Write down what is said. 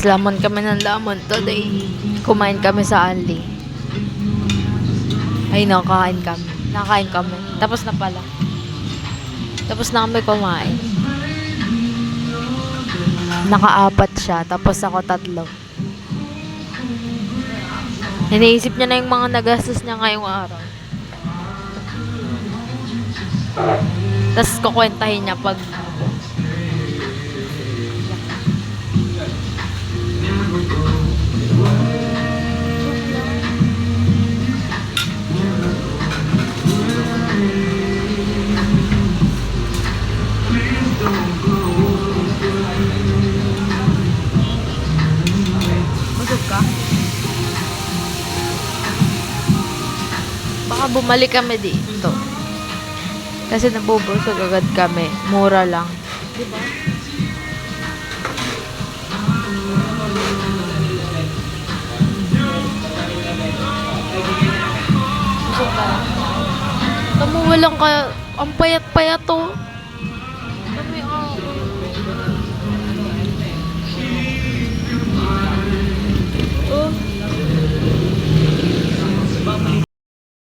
Lamon kami ng lamon today. Kumain kami sa Ali. Ay, nakain kami. Nakain kami. Tapos na pala. Tapos na kami kumain. Nakaapat siya. Tapos ako tatlo. Iniisip niya na yung mga nagastos niya ngayong araw. Tapos kukwentahin niya pag busog ka. Baka bumalik kami dito. Kasi nabubusog agad kami. Mura lang. Diba? Busog ka. Tamo walang ka. Ang payat-payat to.